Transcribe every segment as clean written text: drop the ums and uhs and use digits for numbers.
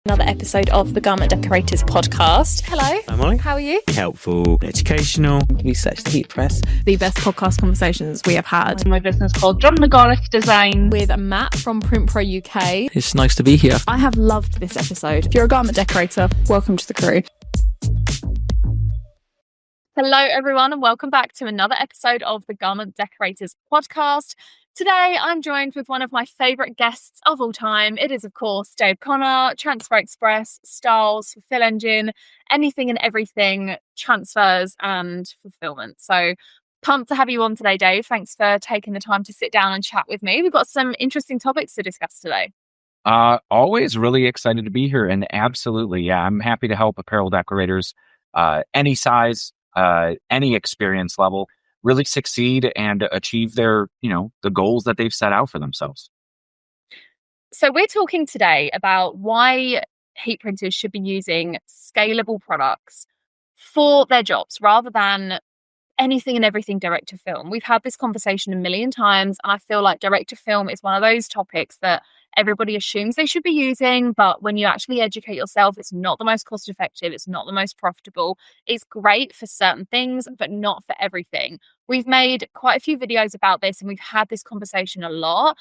Another episode of the Garment Decorators Podcast. Hello. Hi, Molly. How are you? Helpful, educational. Research the heat press. The best podcast conversations we have had. My business called John McGaugh Design. With Matt from Print Pro UK. It's nice to be here. I have loved this episode. If you're a garment decorator, welcome to the crew. Hello, everyone, and welcome back to another episode of the Garment Decorators Podcast. Today, I'm joined with one of my favourite guests of all time. It is, of course, Dave Connor, Transfer Express, Styles, Fulfill Engine, anything and everything, transfers and fulfillment. So pumped to have you on today, Dave. Thanks for taking the time to sit down and chat with me. We've got some interesting topics to discuss today. Always really excited to be here. And absolutely, yeah, I'm happy to help apparel decorators, any size, any experience level, really succeed and achieve their, the goals that they've set out for themselves. So we're talking today about why heat printers should be using scalable products for their jobs rather than anything and everything direct to film. We've had this conversation a million times, and I feel like direct to film is one of those topics that everybody assumes they should be using, but when you actually educate yourself, it's not the most cost effective, it's not the most profitable. It's great for certain things, but not for everything. We've made quite a few videos about this and we've had this conversation a lot,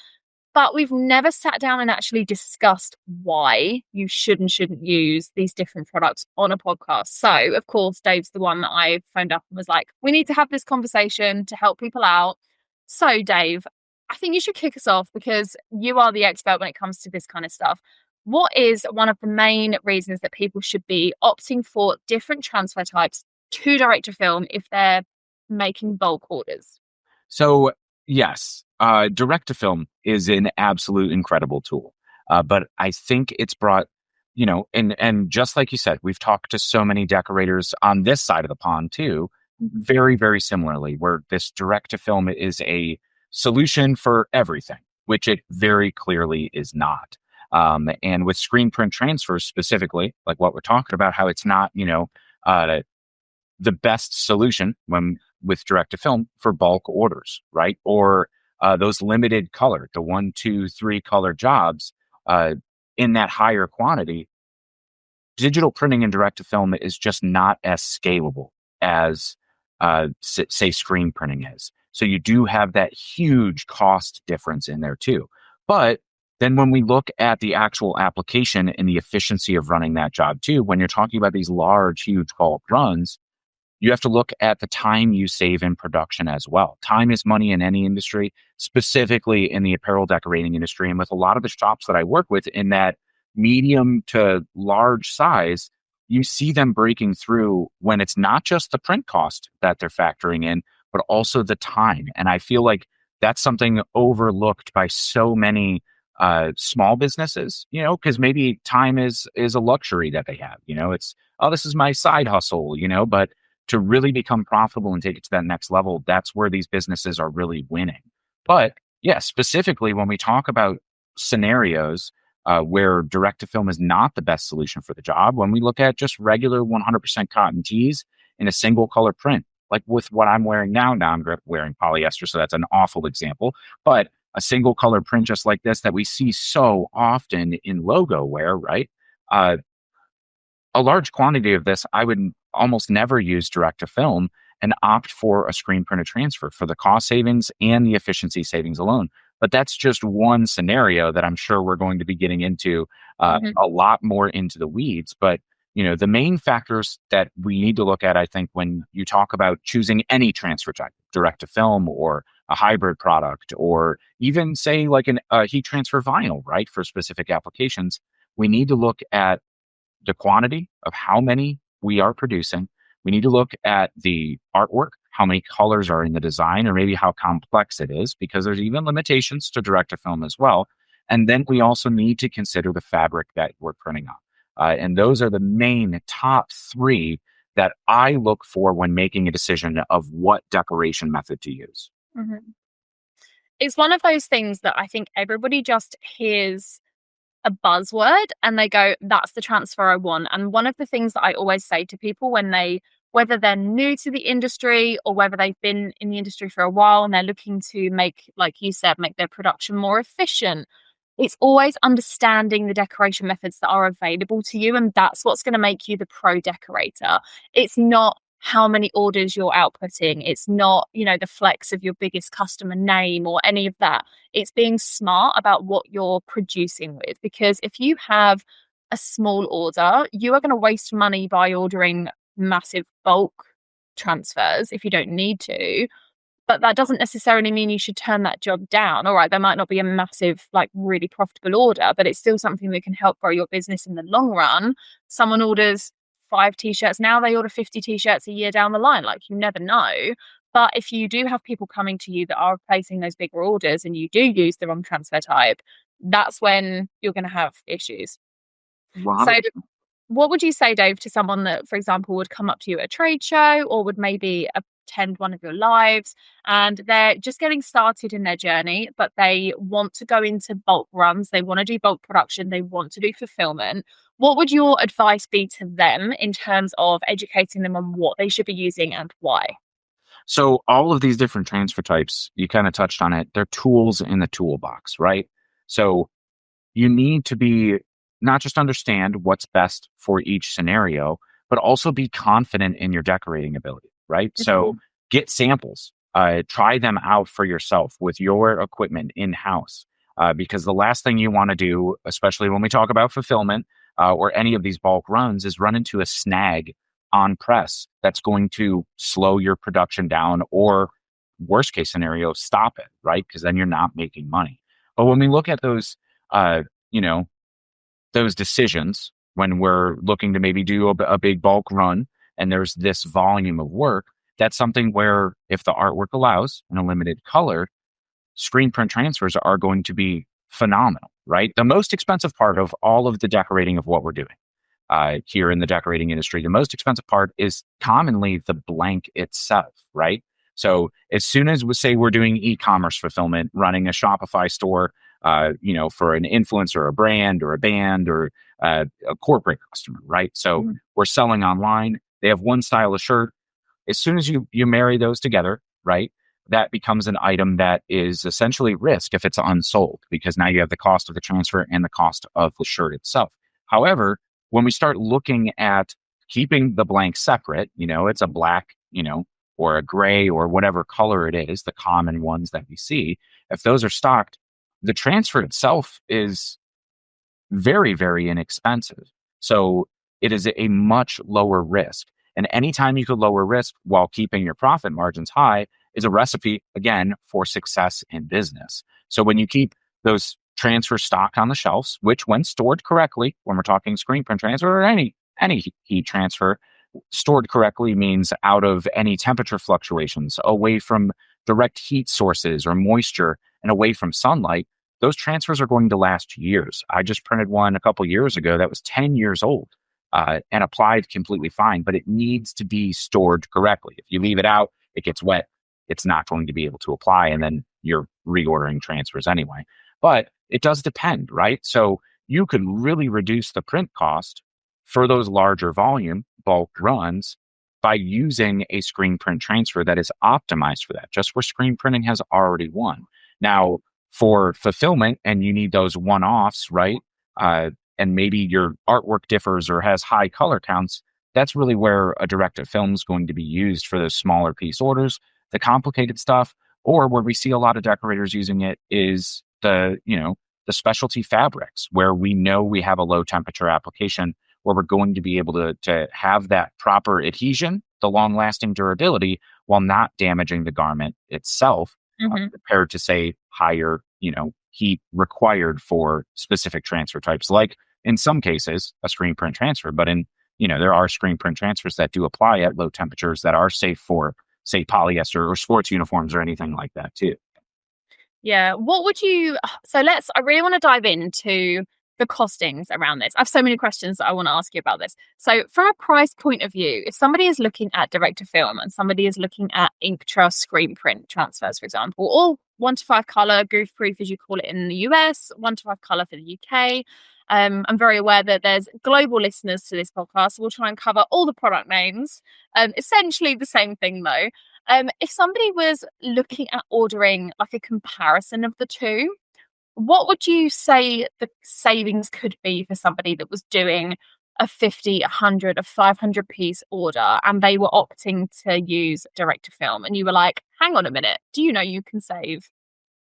but we've never sat down and actually discussed why you should and shouldn't use these different products on a podcast. So, of course, Dave's the one that I phoned up and was like, we need to have this conversation to help people out. So, Dave, I think you should kick us off because you are the expert when it comes to this kind of stuff. What is one of the main reasons that people should be opting for different transfer types to direct to film if they're making bulk orders? So, yes, direct to film is an absolute incredible tool. But I think it's brought, and just like you said, we've talked to so many decorators on this side of the pond too, very, very similarly, where this direct to film is a solution for everything, which it very clearly is not. And with screen print transfers specifically, like what we're talking about, how it's not, the best solution with direct to film for bulk orders, right? Or those limited color, the 1, 2, 3 color jobs in that higher quantity. Digital printing and direct to film is just not as scalable as say screen printing is. So you do have that huge cost difference in there too. But then when we look at the actual application and the efficiency of running that job too, when you're talking about these large, huge bulk runs, you have to look at the time you save in production as well. Time is money in any industry, specifically in the apparel decorating industry. And with a lot of the shops that I work with in that medium to large size, you see them breaking through when it's not just the print cost that they're factoring in, but also the time. And I feel like that's something overlooked by so many small businesses, because maybe time is a luxury that they have. It's, this is my side hustle, but to really become profitable and take it to that next level, that's where these businesses are really winning. But yeah, specifically when we talk about scenarios where direct to film is not the best solution for the job, when we look at just regular 100% cotton tees in a single color print, like with what I'm wearing now I'm wearing polyester, so that's an awful example, but a single color print just like this that we see so often in logo wear, right? A large quantity of this, I would almost never use direct to film and opt for a screen printed transfer for the cost savings and the efficiency savings alone. But that's just one scenario that I'm sure we're going to be getting into a lot more into the weeds. But the main factors that we need to look at, I think, when you talk about choosing any transfer type, direct to film or a hybrid product, or even say like a heat transfer vinyl, right, for specific applications, we need to look at the quantity of how many we are producing. We need to look at the artwork, how many colors are in the design, or maybe how complex it is, because there's even limitations to direct to film as well. And then we also need to consider the fabric that we're printing on. And those are the main top 3 that I look for when making a decision of what decoration method to use. Mm-hmm. It's one of those things that I think everybody just hears a buzzword and they go, that's the transfer I want. And one of the things that I always say to people when whether they're new to the industry or whether they've been in the industry for a while and they're looking to make, like you said, make their production more efficient, It's always understanding the decoration methods that are available to you, and that's what's going to make you the pro decorator. It's not how many orders you're outputting. It's not, the flex of your biggest customer name or any of that. It's being smart about what you're producing with, because if you have a small order, you are going to waste money by ordering massive bulk transfers if you don't need to. But that doesn't necessarily mean you should turn that job down. All right, there might not be a massive, really profitable order, but it's still something that can help grow your business in the long run. Someone orders 5 t-shirts now, they order 50 t-shirts a year down the line. You never know. But if you do have people coming to you that are placing those bigger orders and you do use the wrong transfer type, that's when you're going to have issues. Wow. So what would you say, Dave, to someone that, for example, would come up to you at a trade show or would maybe attend one of your lives and they're just getting started in their journey, but they want to go into bulk runs, they want to do bulk production, they want to do fulfillment? What would your advice be to them in terms of educating them on what they should be using and why? So all of these different transfer types, you kind of touched on it, they're tools in the toolbox, right? So you need to be not just understand what's best for each scenario, but also be confident in your decorating ability, right? Mm-hmm. So get samples, try them out for yourself with your equipment in-house, because the last thing you want to do, especially when we talk about fulfillment or any of these bulk runs, is run into a snag on press that's going to slow your production down or worst case scenario, stop it, right? Because then you're not making money. But when we look at those, those decisions when we're looking to maybe do a big bulk run and there's this volume of work, that's something where if the artwork allows in a limited color, screen print transfers are going to be phenomenal, right? The most expensive part of all of the decorating of what we're doing here in the decorating industry, the most expensive part is commonly the blank itself, right? So as soon as we say we're doing e-commerce fulfillment, running a Shopify store, for an influencer, a brand or a band or a corporate customer, right? So we're selling online. They have one style of shirt. As soon as you marry those together, right, that becomes an item that is essentially risk if it's unsold, because now you have the cost of the transfer and the cost of the shirt itself. However, when we start looking at keeping the blank separate, it's a black, or a gray or whatever color it is, the common ones that we see, if those are stocked, the transfer itself is very, very inexpensive. So it is a much lower risk. And anytime you could lower risk while keeping your profit margins high is a recipe, again, for success in business. So when you keep those transfer stock on the shelves, which when stored correctly, when we're talking screen print transfer or any heat transfer, stored correctly means out of any temperature fluctuations, away from direct heat sources or moisture, and away from sunlight, those transfers are going to last years. I just printed one a couple years ago that was 10 years old and applied completely fine, but it needs to be stored correctly. If you leave it out, it gets wet, it's not going to be able to apply, and then you're reordering transfers anyway. But it does depend, right? So you could really reduce the print cost for those larger volume bulk runs by using a screen print transfer that is optimized for that, just where screen printing has already won. Now, for fulfillment, and you need those one-offs, right? And maybe your artwork differs or has high color counts, that's really where a direct-to-film is going to be used for those smaller piece orders, the complicated stuff, or where we see a lot of decorators using it is the specialty fabrics, where we know we have a low temperature application where we're going to be able to have that proper adhesion, the long-lasting durability, while not damaging the garment itself, compared to, say, higher, heat required for specific transfer types, like in some cases, a screen print transfer. But there are screen print transfers that do apply at low temperatures that are safe for, say, polyester or sports uniforms or anything like that too. Yeah. What would you, I really want to dive into the costings around this. I have so many questions that I want to ask you about this. So from a price point of view, if somebody is looking at direct to film and somebody is looking at ink truss screen print transfers, for example, or 1:5 color, goof proof as you call it in the US, 1:5 color for the UK. I'm very aware that there's global listeners to this podcast. So we'll try and cover all the product names. Essentially the same thing though. If somebody was looking at ordering like a comparison of the two, what would you say the savings could be for somebody that was doing a 50, 100, a 500 piece order and they were opting to use direct to film? And you were like, hang on a minute, do you know you can save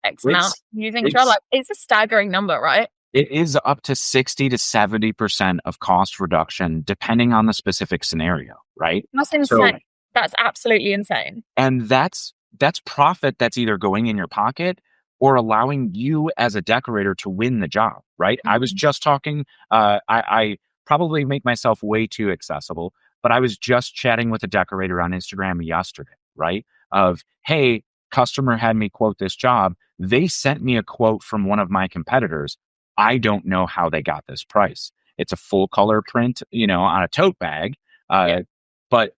X amount using Trello? Like, it's a staggering number, right? It is up to 60 to 70% of cost reduction, depending on the specific scenario, right? That's insane. That's absolutely insane. And that's profit that's either going in your pocket or allowing you as a decorator to win the job, right? I was just talking, I probably make myself way too accessible, but I was just chatting with a decorator on Instagram yesterday, right? Of, hey, customer had me quote this job. They sent me a quote from one of my competitors. I don't know how they got this price. It's a full color print, on a tote bag. But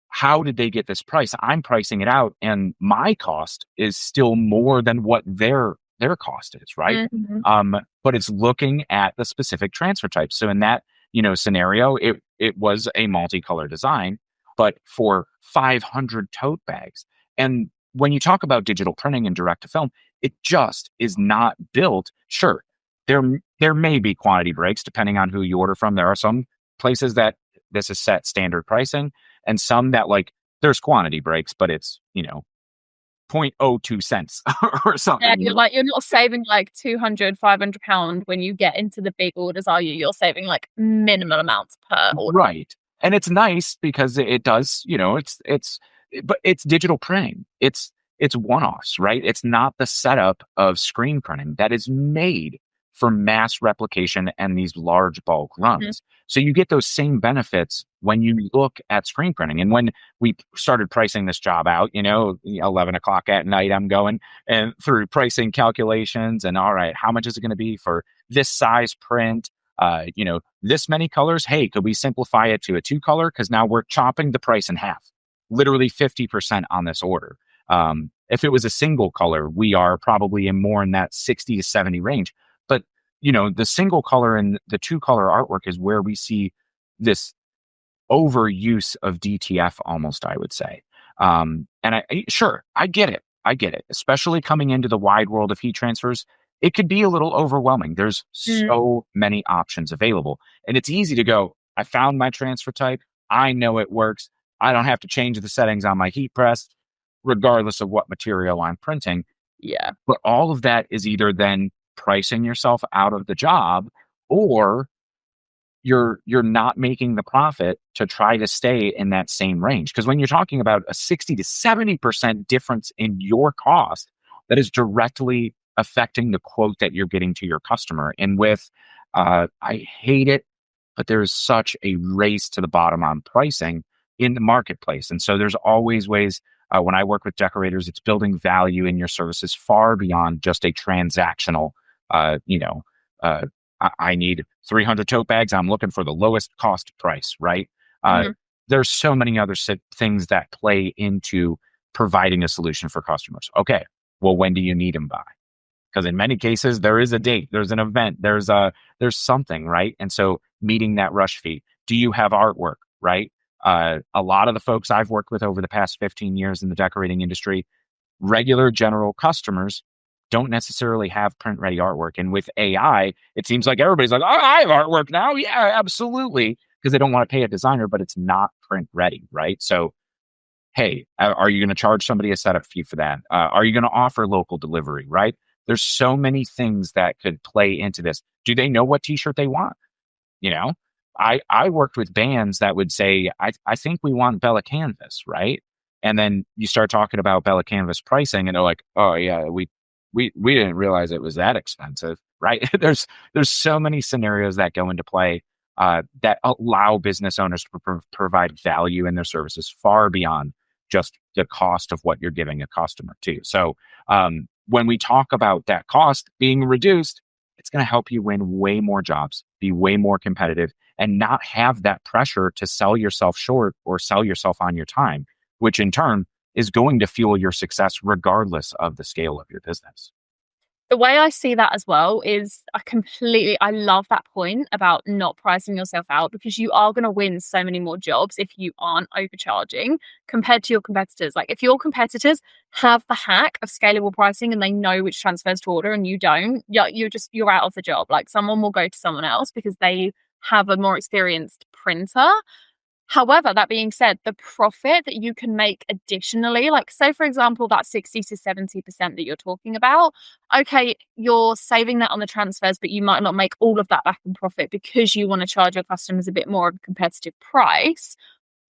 how did they get this price? I'm pricing it out and my cost is still more than what their cost is, right? But it's looking at the specific transfer type. So in that, scenario, it was a multicolor design, but for 500 tote bags. And when you talk about digital printing and direct to film, it just is not built. Sure, there may be quantity breaks depending on who you order from. There are some places that this is set standard pricing and some that there's quantity breaks, but it's, 0.02 cents or something. Yeah, you're not saving 200, 500 pounds when you get into the big orders, are you? You're saving minimum amounts per order. Right. And it's nice because it does, but it's digital printing. It's one-offs, right? It's not the setup of screen printing that is made for mass replication and these large bulk runs. So you get those same benefits when you look at screen printing. And when we started pricing this job out, 11 o'clock at night, I'm going and through pricing calculations and all right, how much is it going to be for this size print? This many colors. Hey, could we simplify it to a 2-color? Because now we're chopping the price in half, literally 50% on this order. If it was a single color, we are probably more in that 60 to 70 range. But, the single color and the 2-color artwork is where we see this overuse of DTF almost, I would say. And I get it. Especially coming into the wide world of heat transfers, it could be a little overwhelming. There's so many options available. And it's easy to go, I found my transfer type. I know it works. I don't have to change the settings on my heat press, regardless of what material I'm printing. Yeah. But all of that is either then pricing yourself out of the job or you're not making the profit to try to stay in that same range. Because when you're talking about a 60 to 70% difference in your cost, that is directly affecting the quote that you're getting to your customer. And with, I hate it, but there's such a race to the bottom on pricing in the marketplace. And so there's always ways, when I work with decorators, it's building value in your services far beyond just a transactional, I need 300 tote bags. I'm looking for the lowest cost price, right? There's so many other things that play into providing a solution for customers. Okay, well, when do you need them by? Because in many cases, there is a date, there's an event, there's something, right? And so meeting that rush fee. Do you have artwork, right? A lot of the folks I've worked with over the past 15 years in the decorating industry, regular general customers don't necessarily have print-ready artwork. And with AI, it seems like everybody's like, oh, I have artwork now. Yeah, absolutely. Because they don't want to pay a designer, but it's not print-ready, right? So, hey, are you going to charge somebody a setup fee for that? Are you going to offer local delivery, right? There's so many things that could play into this. Do they know what t-shirt they want? I worked with bands that would say, I think we want Bella Canvas, right? And then you start talking about Bella Canvas pricing and they're like, oh yeah, we didn't realize it was that expensive, right? There's so many scenarios that go into play that allow business owners to provide value in their services far beyond just the cost of what you're giving a customer too. So when we talk about that cost being reduced, it's going to help you win way more jobs, be way more competitive, and not have that pressure to sell yourself short or sell yourself on your time, which in turn is going to fuel your success regardless of the scale of your business. The way I see that as well is I love that point about not pricing yourself out, because you are going to win so many more jobs if you aren't overcharging compared to your competitors. Like if your competitors have the hack of scalable pricing and they know which transfers to order and you don't, you're out of the job. Like someone will go to someone else because they have a more experienced printer. However, that being said, the profit that you can make additionally, like say, for example, that 60 to 70% that you're talking about, okay, you're saving that on the transfers, but you might not make all of that back in profit because you want to charge your customers a bit more of a competitive price.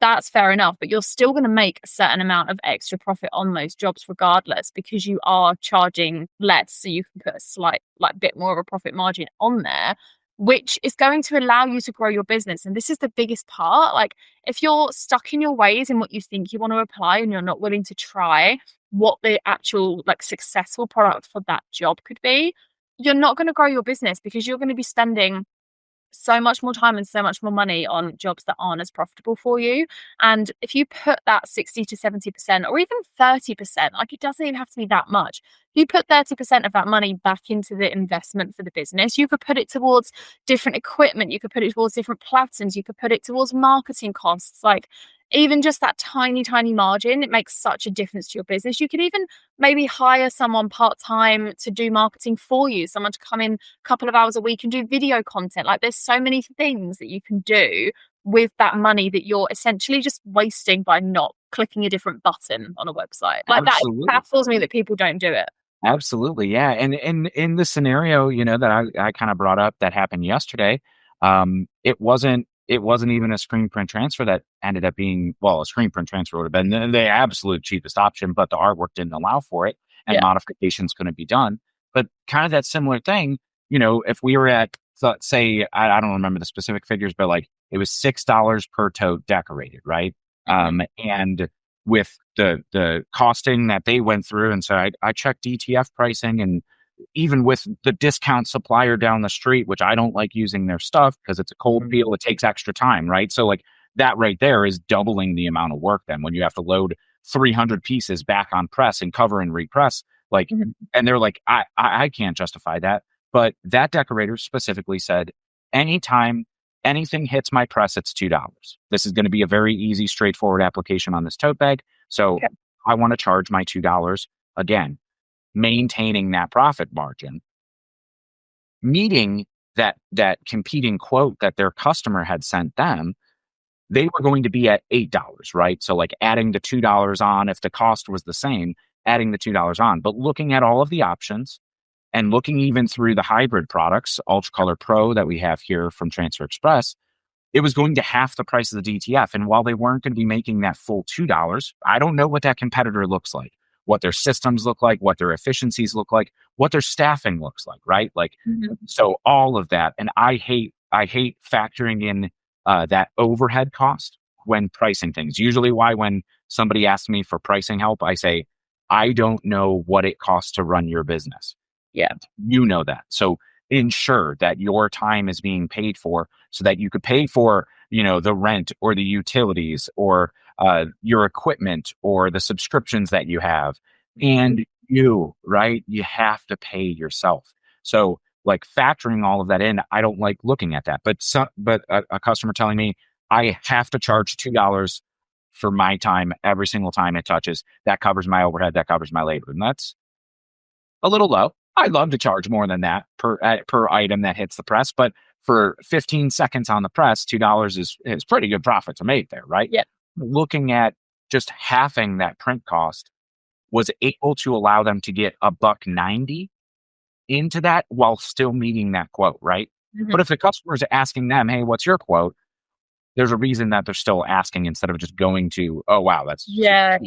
That's fair enough, but you're still going to make a certain amount of extra profit on those jobs regardless, because you are charging less. So you can put a slight, like bit more of a profit margin on there, which is going to allow you to grow your business. And this is the biggest part. Like if you're stuck in your ways in what you think you want to apply and you're not willing to try what the actual like successful product for that job could be, you're not going to grow your business, because you're going to be spending so much more time and so much more money on jobs that aren't as profitable for you. And if you put that 60 to 70% or even 30%, like it doesn't even have to be that much. If you put 30% of that money back into the investment for the business, you could put it towards different equipment, you could put it towards different platforms, you could put it towards marketing costs. Like even just that tiny margin, it makes such a difference to your business. You could even maybe hire someone part-time to do marketing for you, someone to come in a couple of hours a week and do video content. Like there's so many things that you can do with that money that you're essentially just wasting by not clicking a different button on a website. Like Absolutely. that baffles me that people don't do it. Absolutely. Yeah. And in the scenario, that I kind of brought up that happened yesterday, it wasn't even a screen print transfer that ended up being, well, a screen print transfer would have been the absolute cheapest option, but the artwork didn't allow for it and modifications couldn't be done. But kind of that similar thing, if we were at, say, I don't remember the specific figures, but like it was $6 per tote decorated, right? And with the costing that they went through. And so I checked DTF pricing, and even with the discount supplier down the street, which I don't like using their stuff because it's a cold peel, it takes extra time, right? So like that right there is doubling the amount of work then when you have to load 300 pieces back on press and cover and repress. Like, and they're like, I can't justify that. But that decorator specifically said, anytime anything hits my press, it's $2. This is going to be a very easy, straightforward application on this tote bag. So I want to charge my $2. Again, maintaining that profit margin, meeting that competing quote that their customer had sent them. They were going to be at $8, right? So like adding the $2 on, if the cost was the same, adding the $2 on. But looking at all of the options and looking even through the hybrid products, Ultracolor Pro that we have here from Transfer Express, it was going to half the price of the DTF. And while they weren't going to be making that full $2, I don't know what that competitor looks like, what their systems look like, what their efficiencies look like, what their staffing looks like, right? Like, so all of that. And I hate factoring in that overhead cost when pricing things. Usually when somebody asks me for pricing help, I say, I don't know what it costs to run your business. Yeah. You know that. So ensure that your time is being paid for so that you could pay for, the rent or the utilities or your equipment or the subscriptions that you have. And right? You have to pay yourself. So like factoring all of that in, I don't like looking at that. But a customer telling me I have to charge $2 for my time every single time it touches, that covers my overhead, that covers my labor. And that's a little low. I'd love to charge more than that per item that hits the press, but for 15 seconds on the press, $2 is pretty good profit to make there, right? Yeah. Looking at just halving that print cost was able to allow them to get $1.90 into that while still meeting that quote, right? But if the customer is asking them, hey, what's your quote? There's a reason that they're still asking instead of just going to, oh, wow, that's how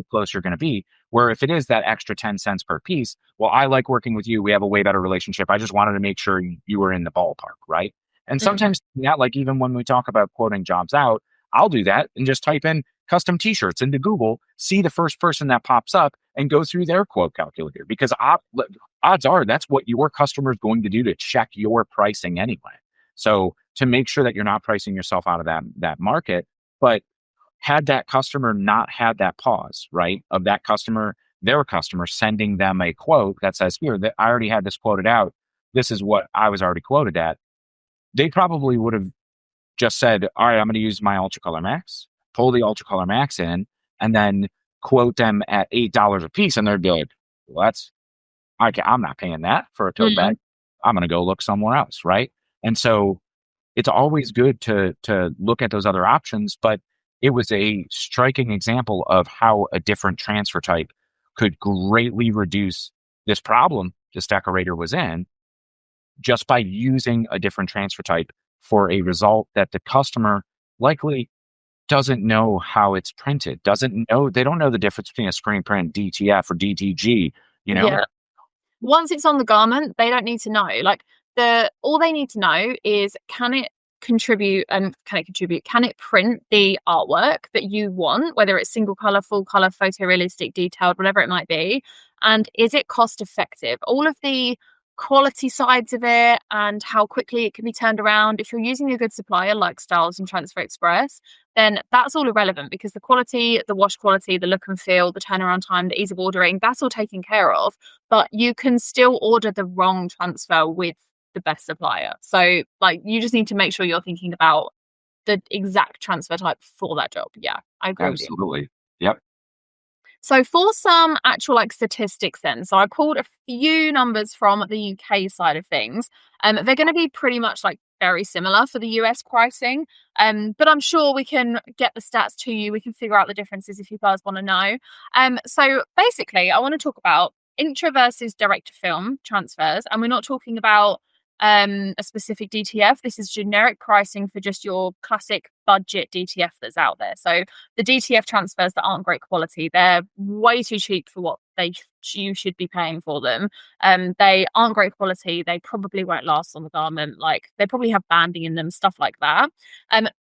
close you're going to be. Where if it is that extra 10 cents per piece, well, I like working with you. We have a way better relationship. I just wanted to make sure you were in the ballpark, right? And sometimes, like even when we talk about quoting jobs out, I'll do that and just type in custom t-shirts into Google, see the first person that pops up and go through their quote calculator, because odds are that's what your customer is going to do to check your pricing anyway. So to make sure that you're not pricing yourself out of that market, but had that customer not had that pause, right, of that customer their customer, sending them a quote that says, here, that I already had this quoted out. This is what I was already quoted at. They probably would have just said, all right, I'm going to use my Ultra Color Max, pull the Ultra Color Max in, and then quote them at $8 a piece. And they'd be like, well, I'm not paying that for a tote bag. I'm going to go look somewhere else. Right. And so it's always good to look at those other options, but it was a striking example of how a different transfer type could greatly reduce this problem this decorator was in just by using a different transfer type for a result that the customer likely doesn't know how it's printed, they don't know the difference between a screen print, DTF or DTG, Yeah. Once it's on the garment, they don't need to know. Like all they need to know is, can it print the artwork that you want, whether it's single color, full color, photorealistic, detailed, whatever it might be, and is it cost effective? All of the quality sides of it and how quickly it can be turned around. If you're using a good supplier like Styles and Transfer Express, then that's all irrelevant, because the quality, the wash quality, the look and feel, the turnaround time, the ease of ordering, that's all taken care of. But you can still order the wrong transfer with the best supplier. So like, you just need to make sure you're thinking about the exact transfer type for that job. Yeah, I agree with you. Absolutely. Yep. So for some actual like statistics then, so I pulled a few numbers from the UK side of things. They're going to be pretty much like very similar for the US pricing. But I'm sure we can get the stats to you. We can figure out the differences if you guys want to know. So basically, I want to talk about intra versus direct to film transfers. And we're not talking about a specific DTF. This is generic pricing for just your classic budget DTF that's out there. So the DTF transfers that aren't great quality, they're way too cheap for what you should be paying for them. They aren't great quality. They probably won't last on the garment. Like, they probably have banding in them, stuff like that.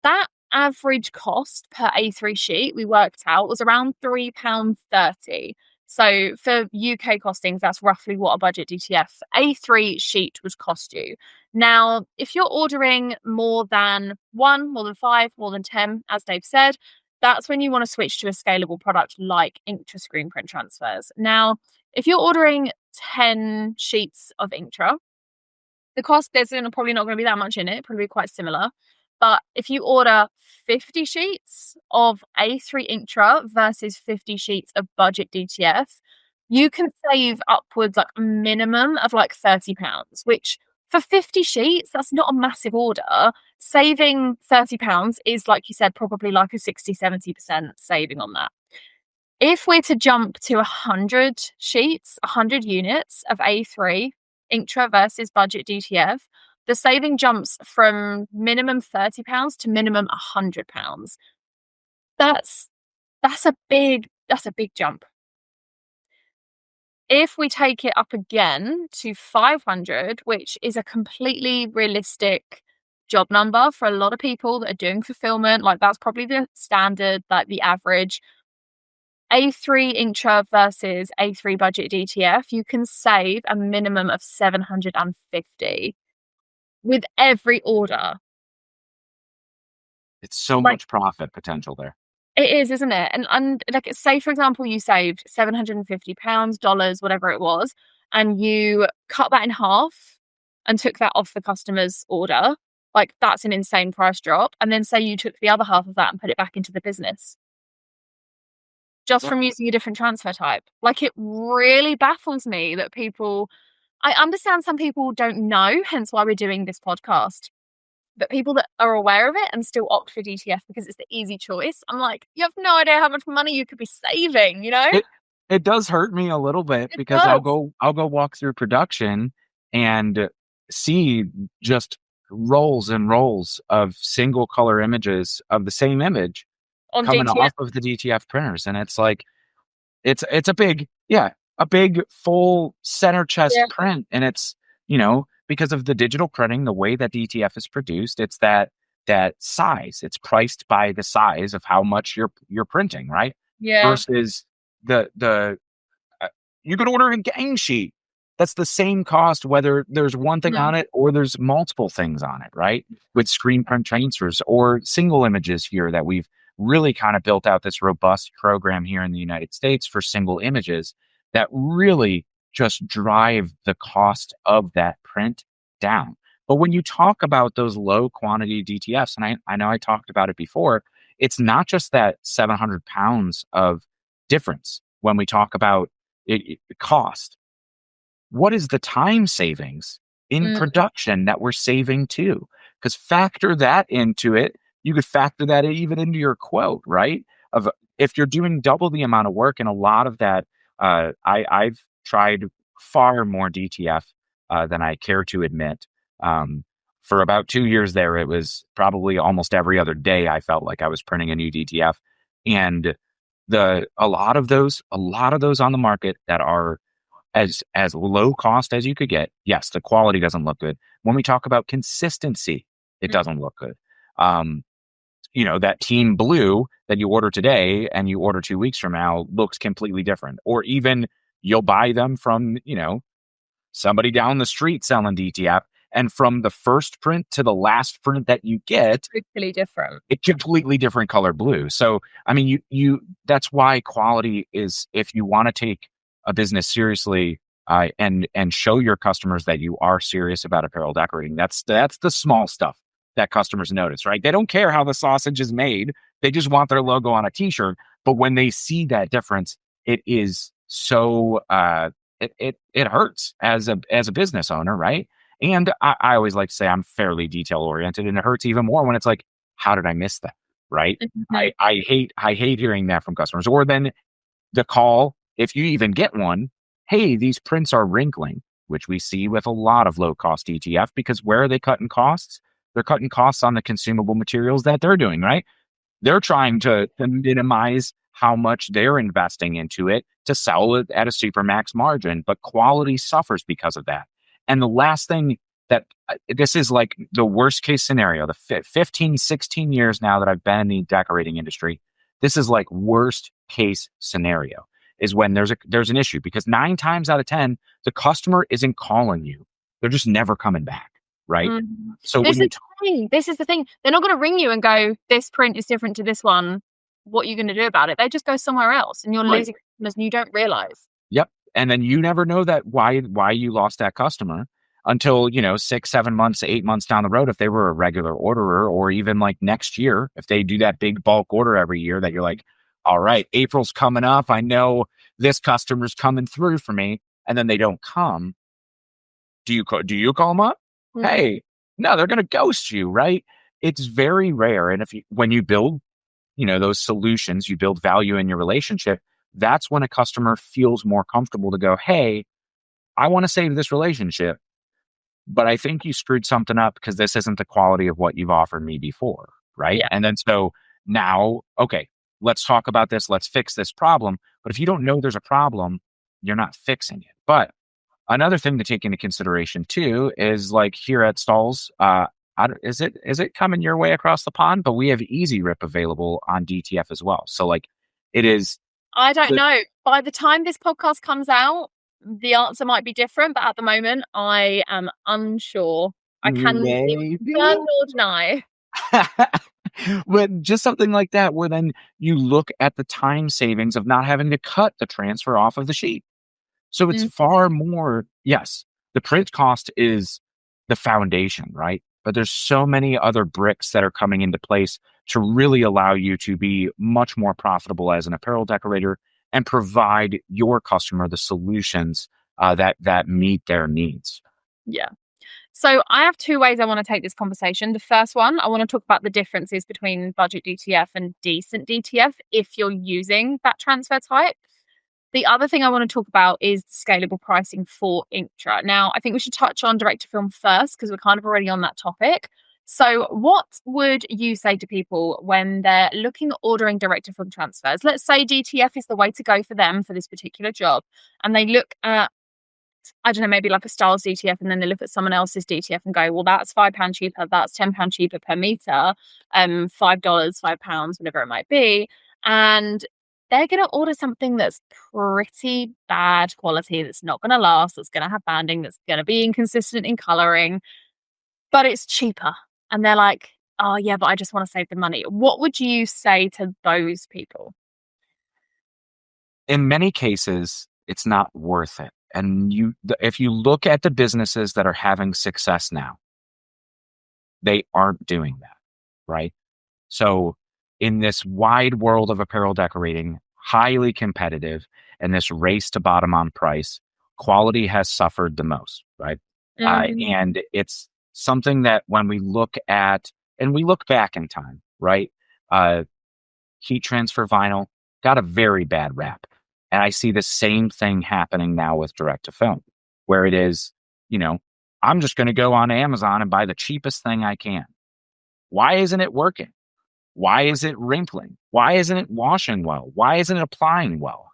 That average cost per A3 sheet we worked out was around £3.30. So for UK costings, that's roughly what a budget DTF A3 sheet would cost you. Now, if you're ordering more than 1, more than 5, more than 10, as Dave said, that's when you want to switch to a scalable product like Inktra screen print transfers. Now, if you're ordering 10 sheets of Inktra, the cost, there's probably not going to be that much in it, probably quite similar. But if you order 50 sheets of A3 Inktra versus 50 sheets of budget DTF, you can save upwards like a minimum of like £30, which for 50 sheets, that's not a massive order. Saving £30 is, like you said, probably like a 60-70% saving on that. If we're to jump to 100 sheets, 100 units of A3 Inktra versus budget DTF, the saving jumps from minimum £30 to minimum £100. That's a big jump. If we take it up again to 500, which is a completely realistic job number for a lot of people that are doing fulfillment, like that's probably the standard, like the average. A3 Inktra versus A3 budget DTF, you can save a minimum of $750 with every order. It's so much profit potential there. It is, isn't it? And like, say for example, you saved £750, dollars, whatever it was, and you cut that in half and took that off the customer's order. Like, that's an insane price drop. And then say you took the other half of that and put it back into the business, just from using a different transfer type. Like, it really baffles me that I understand some people don't know, hence why we're doing this podcast. But people that are aware of it and still opt for DTF because it's the easy choice, I'm like, you have no idea how much money you could be saving, you know? It does hurt me a little bit because I'll go walk through production and see just rolls and rolls of single color images of the same image on coming DTF. off of the DTF printers. And it's like, it's a big full center chest print. And it's, because of the digital printing, the way that DTF is produced, it's that size. It's priced by the size of how much you're printing, right? Yeah. Versus the you could order a gang sheet. That's the same cost whether there's one thing on it or there's multiple things on it, right? With screen print transfers or single images here that we've really kind of built out this robust program here in the United States for single images that really just drive the cost of that print down. But when you talk about those low quantity DTFs, and I know I talked about it before, it's not just that 700 pounds of difference when we talk about cost. What is the time savings in production that we're saving too? Because factor that into it. You could factor that even into your quote, right? Of if you're doing double the amount of work, and a lot of that, I've tried far more DTF than I care to admit. For about 2 years there, it was probably almost every other day I felt like I was printing a new DTF, and a lot of those on the market that are as low cost as you could get. Yes, the quality doesn't look good. When we talk about consistency, it doesn't look good. That team blue that you order today and you order 2 weeks from now looks completely different. Or even you'll buy them from, somebody down the street selling DTF, and from the first print to the last print that you get, totally different. It's completely different color blue. So, I mean, that's why quality is, if you want to take a business seriously, and show your customers that you are serious about apparel decorating, that's the small stuff that customers notice, right? They don't care how the sausage is made. They just want their logo on a t-shirt. But when they see that difference, it is so, it hurts as a business owner, right? And I always like to say I'm fairly detail oriented, and it hurts even more when it's like, how did I miss that? Right? Mm-hmm. I hate hearing that from customers. Or then the call, if you even get one, hey, these prints are wrinkling, which we see with a lot of low cost DTF, because where are they cutting costs? They're cutting costs on the consumable materials that they're doing, right? They're trying to minimize how much they're investing into it to sell it at a super max margin, but quality suffers because of that. And the last thing that this is like the worst case scenario, the 15, 16 years now that I've been in the decorating industry, this is like worst case scenario is when there's an issue, because 9 times out of 10, the customer isn't calling you. They're just never coming back. Right. So this is the thing. They're not going to ring you and go, this print is different to this one. What are you going to do about it? They just go somewhere else, and you're losing customers and you don't realize. Yep. And then you never know that why you lost that customer until, 6, 7 months, 8 months down the road, if they were a regular orderer, or even like next year, if they do that big bulk order every year that you're like, all right, April's coming up. I know this customer's coming through for me. And then they don't come. Do you call them up? Hey, no, they're going to ghost you, right? It's very rare. And when you build, those solutions, you build value in your relationship, that's when a customer feels more comfortable to go, hey, I want to save this relationship, but I think you screwed something up because this isn't the quality of what you've offered me before, right? Yeah. And then so now, okay, let's talk about this. Let's fix this problem. But if you don't know there's a problem, you're not fixing it. But another thing to take into consideration too is, like, here at Stalls, is it coming your way across the pond? But we have Easy Rip available on DTF as well. So like, it is. I don't know. By the time this podcast comes out, the answer might be different. But at the moment, I am unsure. I can neither confirm nor deny. But just something like that, where then you look at the time savings of not having to cut the transfer off of the sheet. So it's far more, yes, the print cost is the foundation, right? But there's so many other bricks that are coming into place to really allow you to be much more profitable as an apparel decorator and provide your customer the solutions that meet their needs. Yeah. So I have 2 ways I want to take this conversation. The first one, I want to talk about the differences between budget DTF and decent DTF if you're using that transfer type. The other thing I want to talk about is scalable pricing for Inktra. Now, I think we should touch on direct-to-film first, because we're kind of already on that topic. So what would you say to people when they're looking at ordering direct-to-film transfers? Let's say DTF is the way to go for them for this particular job, and they look at, I don't know, maybe like a Styles DTF, and then they look at someone else's DTF and go, well, that's £5 cheaper, that's £10 cheaper per meter, $5, £5, whatever it might be. And they're going to order something that's pretty bad quality, that's not going to last, that's going to have banding, that's going to be inconsistent in coloring, but it's cheaper. And they're like, oh yeah, but I just want to save the money. What would you say to those people? In many cases, it's not worth it. And if you look at the businesses that are having success now, they aren't doing that, right? So in this wide world of apparel decorating, highly competitive, and this race to bottom on price, quality has suffered the most, right? And it's something that when we look at, and we look back in time, right? Heat transfer vinyl got a very bad rap. And I see the same thing happening now with direct to film, where it is, I'm just going to go on Amazon and buy the cheapest thing I can. Why isn't it working? Why is it wrinkling? Why isn't it washing well? Why isn't it applying well?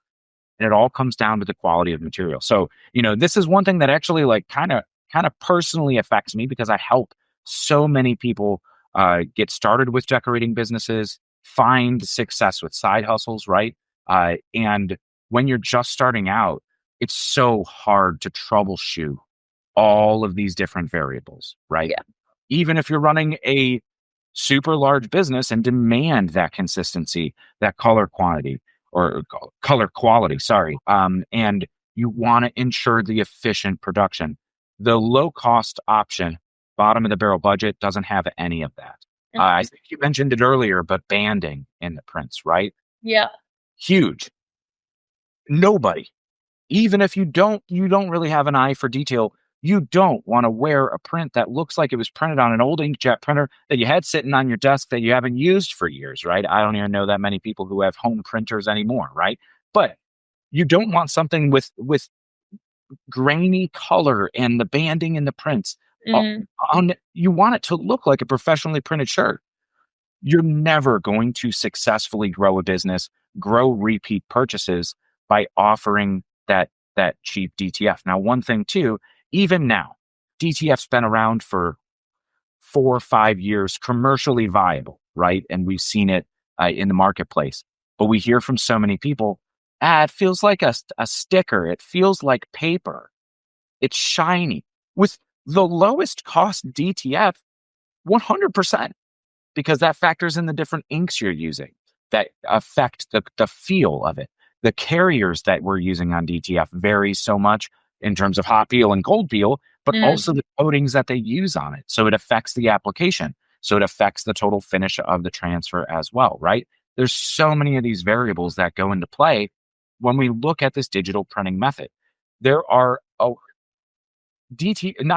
And it all comes down to the quality of material. So, this is one thing that actually like kind of personally affects me because I help so many people get started with decorating businesses, find success with side hustles, right? And when you're just starting out, it's so hard to troubleshoot all of these different variables, right? Yeah. Even if you're running a super large business and demand that consistency, that color quantity or color quality, sorry. And you want to ensure the efficient production. The low cost option, bottom of the barrel budget, doesn't have any of that. I think you mentioned it earlier, but banding in the prints, right? Yeah. Huge. Nobody, even if you don't really have an eye for detail, you don't want to wear a print that looks like it was printed on an old inkjet printer that you had sitting on your desk that you haven't used for years, right? I don't even know that many people who have home printers anymore, right? But you don't want something with grainy color and the banding in the prints. You want it to look like a professionally printed shirt. You're never going to successfully grow a business, grow repeat purchases by offering that cheap DTF. Now, one thing too, even now, DTF's been around for 4 or 5 years, commercially viable, right? And we've seen it in the marketplace. But we hear from so many people, it feels like a sticker. It feels like paper. It's shiny. With the lowest cost DTF, 100%, because that factors in the different inks you're using that affect the feel of it. The carriers that we're using on DTF vary so much in terms of hot peel and cold peel, but also the coatings that they use on it. So it affects the application. So it affects the total finish of the transfer as well, right? There's so many of these variables that go into play when we look at this digital printing method. There are not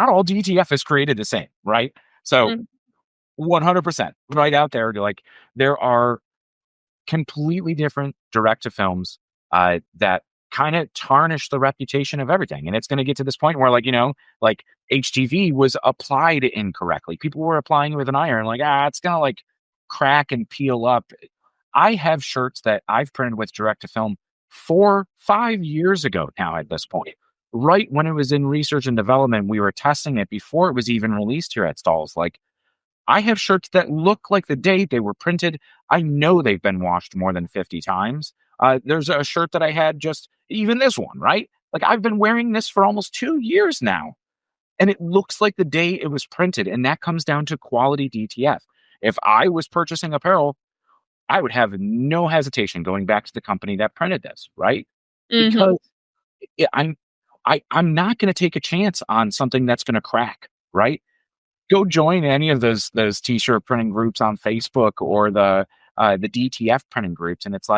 all DTF is created the same, right? So 100% right out there, there are completely different direct to films that kind of tarnish the reputation of everything. And it's going to get to this point where HTV was applied incorrectly. People were applying it with an iron, it's going to crack and peel up. I have shirts that I've printed with direct to film 4-5 years ago now at this point. Right when it was in research and development, we were testing it before it was even released here at Stalls. I have shirts that look like the day they were printed. I know they've been washed more than 50 times. There's a shirt that I had even this one, right? I've been wearing this for almost 2 years now. And it looks like the day it was printed. And that comes down to quality DTF. If I was purchasing apparel, I would have no hesitation going back to the company that printed this, right? Because I'm not going to take a chance on something that's going to crack, right? Go join any of those t-shirt printing groups on Facebook or the DTF printing groups, and it's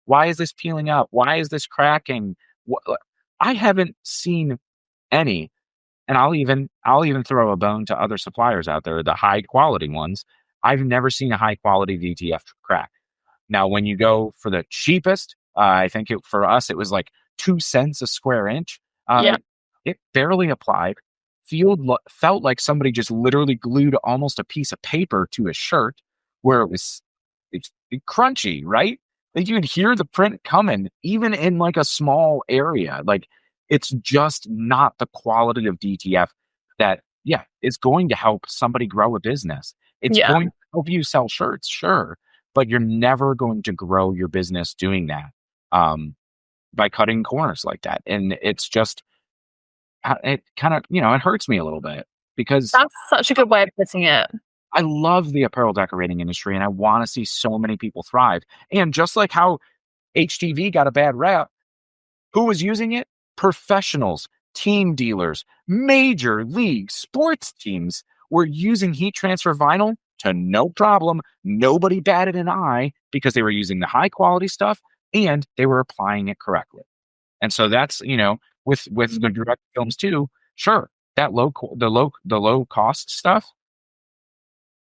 why is this peeling up? Why is this cracking? I haven't seen any, and I'll even throw a bone to other suppliers out there, the high quality ones. I've never seen a high quality DTF crack. Now, when you go for the cheapest, I think for us it was 2 cents a square inch. It barely applied. Felt like somebody just literally glued almost a piece of paper to a shirt where it's crunchy, right? You could hear the print coming, even in a small area. It's just not the quality of DTF that, is going to help somebody grow a business. It's going to help you sell shirts, sure, but you're never going to grow your business doing that by cutting corners like that. And it's just, it kind of, it hurts me a little bit because that's such a good way of putting it. I love the apparel decorating industry, and I want to see so many people thrive. And just like how HTV got a bad rap, who was using it? Professionals, team dealers, major league sports teams were using heat transfer vinyl to no problem. Nobody batted an eye because they were using the high quality stuff and they were applying it correctly. And so that's, with the direct films too, sure, that the low cost stuff,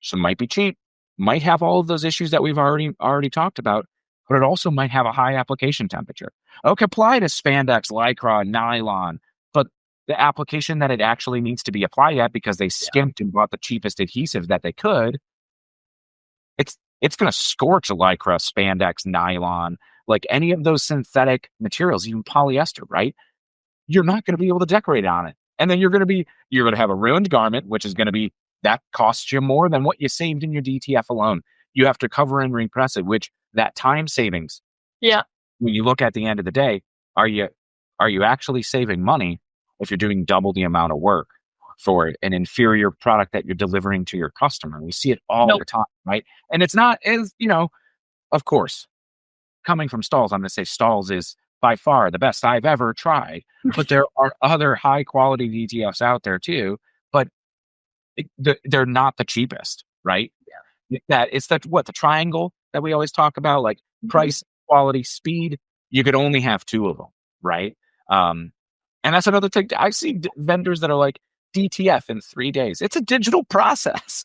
so might be cheap, might have all of those issues that we've already talked about, but it also might have a high application temperature. Okay, apply to spandex, lycra, nylon, but the application that it actually needs to be applied at because they skimped and bought the cheapest adhesive that they could, it's going to scorch lycra, spandex, nylon, like any of those synthetic materials, even polyester, right? You're not going to be able to decorate on it. And then you're going to have a ruined garment, which is going to be, that costs you more than what you saved in your DTF alone. You have to cover and repress it, which that time savings. Yeah. When you look at the end of the day, are you actually saving money if you're doing double the amount of work for an inferior product that you're delivering to your customer? We see it all the time, right? And it's not as, of course, coming from Stahls', I'm going to say Stahls' is by far the best I've ever tried, but there are other high quality DTFs out there too, but they're not the cheapest, right? Yeah. It's the triangle that we always talk about, like price, quality, speed. You could only have two of them, right? And that's another thing. I see vendors that are like, DTF in 3 days. It's a digital process.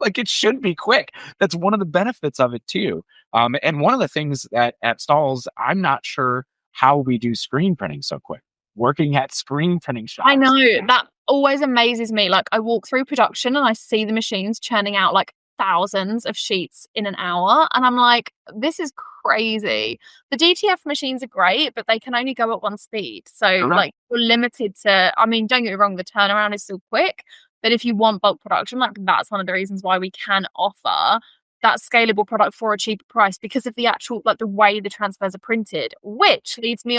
Like, it should be quick. That's one of the benefits of it too. And one of the things that at Stahls', I'm not sure how we do screen printing so quick. Working at screen printing shops. I know, that always amazes me. Like, I walk through production and I see the machines churning out like thousands of sheets in an hour. And I'm like, this is crazy. The DTF machines are great, but they can only go at one speed. So like, you're limited to, I mean, don't get me wrong, the turnaround is still quick, but if you want bulk production, like, that's one of the reasons why we can offer that scalable product for a cheaper price, because of the actual, like, the way the transfers are printed, which leads me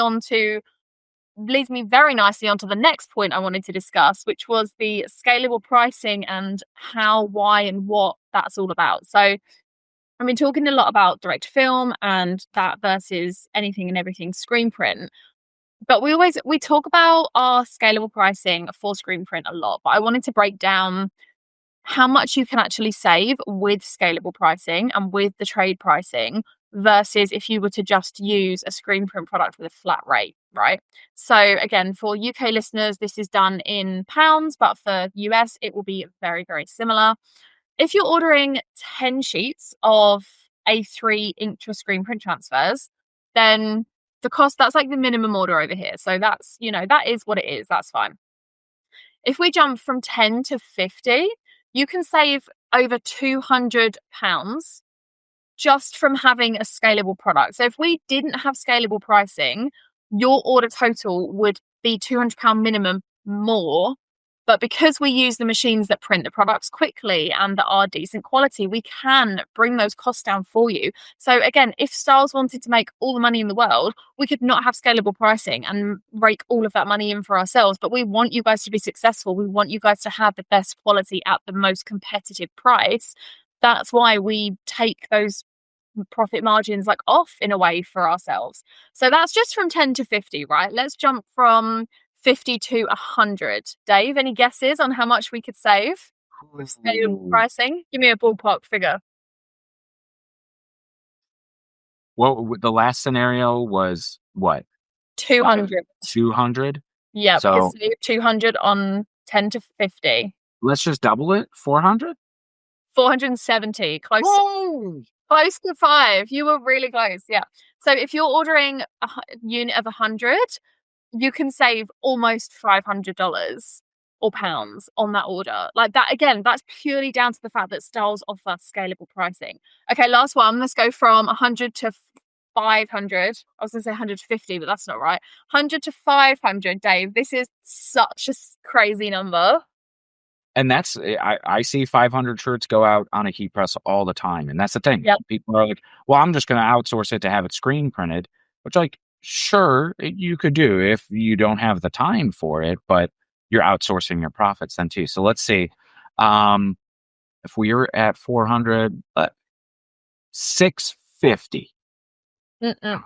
very nicely onto the next point I wanted to discuss, which was the scalable pricing and how, why, and what that's all about. So I've been talking a lot about direct film and that versus anything and everything screen print. But we talk about our scalable pricing for screen print a lot, but I wanted to break down how much you can actually save with scalable pricing and with the trade pricing versus if you were to just use a screen print product with a flat rate, right? So again, for UK listeners, this is done in pounds, but for US, it will be very, very similar. If you're ordering 10 sheets of A3 ink to screen print transfers, then the cost, that's like the minimum order over here. So that's, that is what it is. That's fine. If we jump from 10 to 50, you can save over £200 just from having a scalable product. So if we didn't have scalable pricing, your order total would be £200 minimum more. But because we use the machines that print the products quickly and that are decent quality, we can bring those costs down for you. So again, if Stahls' wanted to make all the money in the world, we could not have scalable pricing and rake all of that money in for ourselves. But we want you guys to be successful. We want you guys to have the best quality at the most competitive price. That's why we take those profit margins like off in a way for ourselves. So that's just from 10 to 50, right? Let's jump from 50 to 100. Dave, any guesses on how much we could save with scalable pricing? Give me a ballpark figure. Well, the last scenario was what? 200. 200? Yeah, so we could save 200 on 10 to 50. Let's just double it. 400? 470. Close to 5. You were really close. Yeah. So if you're ordering a unit of 100, you can save almost $500 or pounds on that order. Like that, again, that's purely down to the fact that Stahls' offer scalable pricing. Okay, last one. Let's go from 100 to 500. I was going to say 150, but that's not right. 100 to 500, Dave. This is such a crazy number. And that's, I see 500 shirts go out on a heat press all the time. And that's the thing. Yep. People are like, well, I'm just going to outsource it to have it screen printed, which, like, sure, you could do if you don't have the time for it, but you're outsourcing your profits then too. So let's see. if we were at 400, 650. Mm-mm.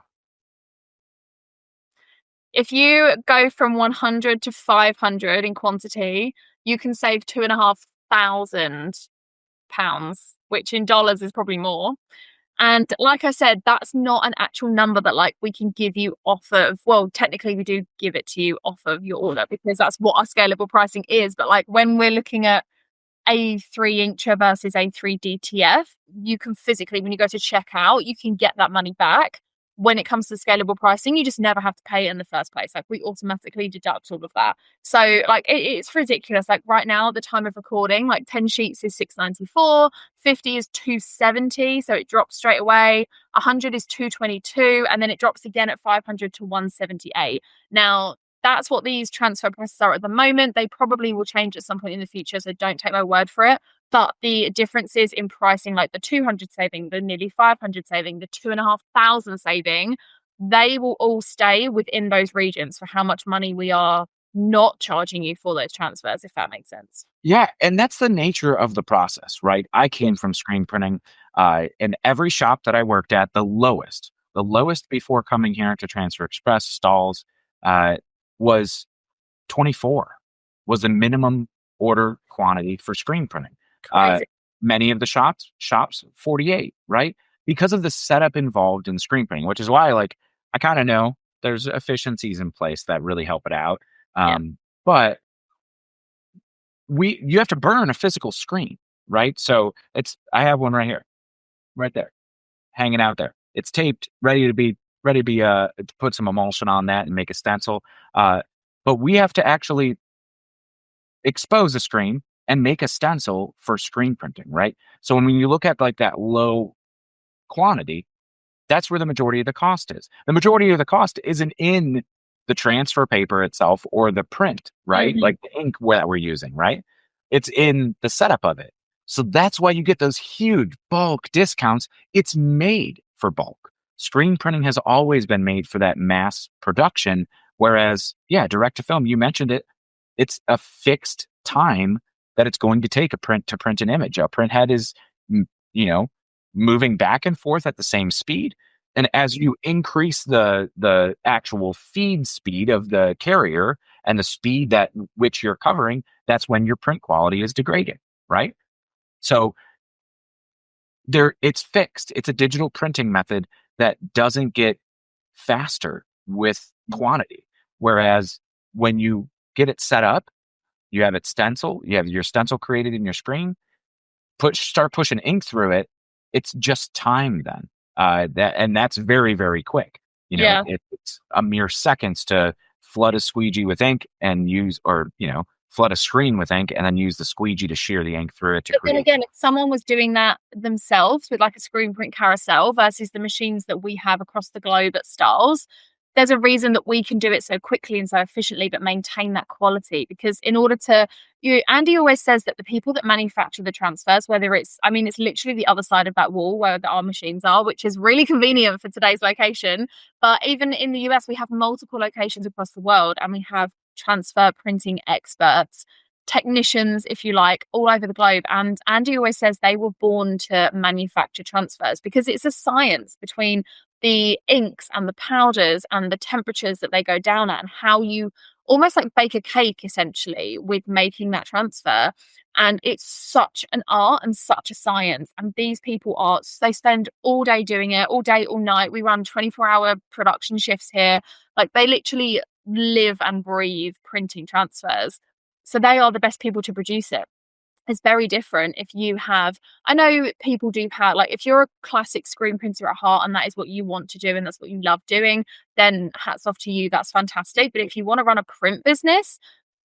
If you go from 100 to 500 in quantity, you can save £2,500, which in dollars is probably more. And like I said, that's not an actual number that like we can give you off of, well, technically we do give it to you off of your order because that's what our scalable pricing is. But like when we're looking at a 3-incher versus a 3 DTF, you can physically, when you go to checkout, you can get that money back. When it comes to scalable pricing, you just never have to pay it in the first place. Like we automatically deduct all of that. So like it's ridiculous. Like right now, at the time of recording, like 10 sheets is $694, 50 is $270, so it drops straight away. 100 is $222, and then it drops again at 500 to $178. Now that's what these transfer prices are at the moment. They probably will change at some point in the future, so don't take my word for it. But the differences in pricing, like the 200 saving, the nearly 500 saving, the 2,500 saving, they will all stay within those regions for how much money we are not charging you for those transfers, if that makes sense. Yeah, and that's the nature of the process, right? I came from screen printing. In every shop that I worked at, the lowest before coming here to Transfer Express stalls was 24, was the minimum order quantity for screen printing. Many of the shops 48, right? Because of the setup involved in screen printing, which is why like I kind of know there's efficiencies in place that really help it out. But you have to burn a physical screen, right? So I have one right here, right there, hanging out there. It's taped, ready to put some emulsion on that and make a stencil. But we have to actually expose a screen and make a stencil for screen printing, right? So when you look at like that low quantity, that's where the majority of the cost is. The majority of the cost isn't in the transfer paper itself or the print, right? Mm-hmm. Like the ink that we're using, right? It's in the setup of it. So that's why you get those huge bulk discounts. It's made for bulk. Screen printing has always been made for that mass production. Whereas, direct to film, you mentioned it, it's a fixed time that it's going to take a print to print an image. A print head is, moving back and forth at the same speed. And as you increase the actual feed speed of the carrier and the speed that which you're covering, that's when your print quality is degrading, right? So it's fixed. It's a digital printing method that doesn't get faster with quantity. Whereas when you get it set up, you have you have your stencil created in your screen, start pushing ink through it. It's just time then. That's very, very quick. It's a mere seconds to flood a squeegee with ink and flood a screen with ink and then use the squeegee to shear the ink through it. But then again, if someone was doing that themselves with like a screen print carousel versus the machines that we have across the globe at Styles, there's a reason that we can do it so quickly and so efficiently, but maintain that quality. Because in order to, Andy always says that the people that manufacture the transfers, it's literally the other side of that wall where our machines are, which is really convenient for today's location. But even in the US, we have multiple locations across the world, and we have transfer printing experts, technicians, if you like, all over the globe. And Andy always says they were born to manufacture transfers because it's a science between the inks and the powders and the temperatures that they go down at, and how you almost like bake a cake essentially with making that transfer. And it's such an art and such a science. And these people they spend all day doing it, all day, all night. We run 24-hour production shifts here. Like they literally live and breathe printing transfers. So they are the best people to produce it. It's very different if you have, I know people do like if you're a classic screen printer at heart and that is what you want to do and that's what you love doing, then hats off to you. That's fantastic. But if you want to run a print business,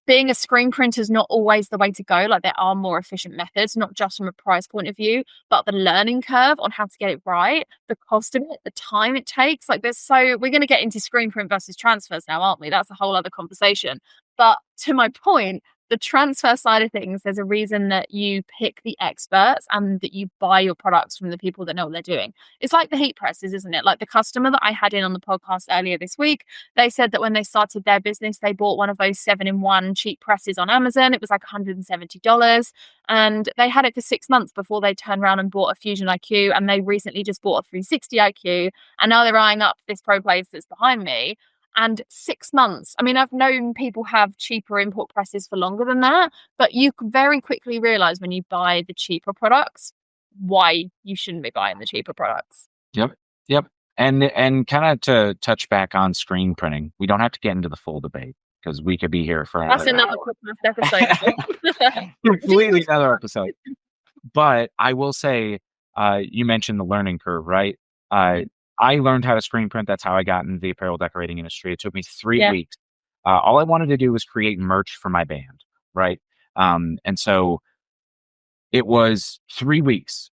being a screen printer is not always the way to go. Like there are more efficient methods, not just from a price point of view, but the learning curve on how to get it right, the cost of it, the time it takes. Like we're going to get into screen print versus transfers now, aren't we? That's a whole other conversation. But to my point, the transfer side of things, there's a reason that you pick the experts and that you buy your products from the people that know what they're doing. It's like the heat presses, isn't it? Like the customer that I had in on the podcast earlier this week, they said that when they started their business, they bought one of those 7-in-1 cheap presses on Amazon. It was like $170. And they had it for 6 months before they turned around and bought a Fusion IQ. And they recently just bought a 360 IQ. And now they're eyeing up this Pro Place that's behind me. And 6 months. I mean, I've known people have cheaper import presses for longer than that, but you can very quickly realize when you buy the cheaper products why you shouldn't be buying the cheaper products. Yep. And kind of to touch back on screen printing, we don't have to get into the full debate because we could be here for another episode. Completely another episode. But I will say, you mentioned the learning curve, right? I learned how to screen print. That's how I got into the apparel decorating industry. It took me 3 weeks. All I wanted to do was create merch for my band, right? And so it was 3 weeks.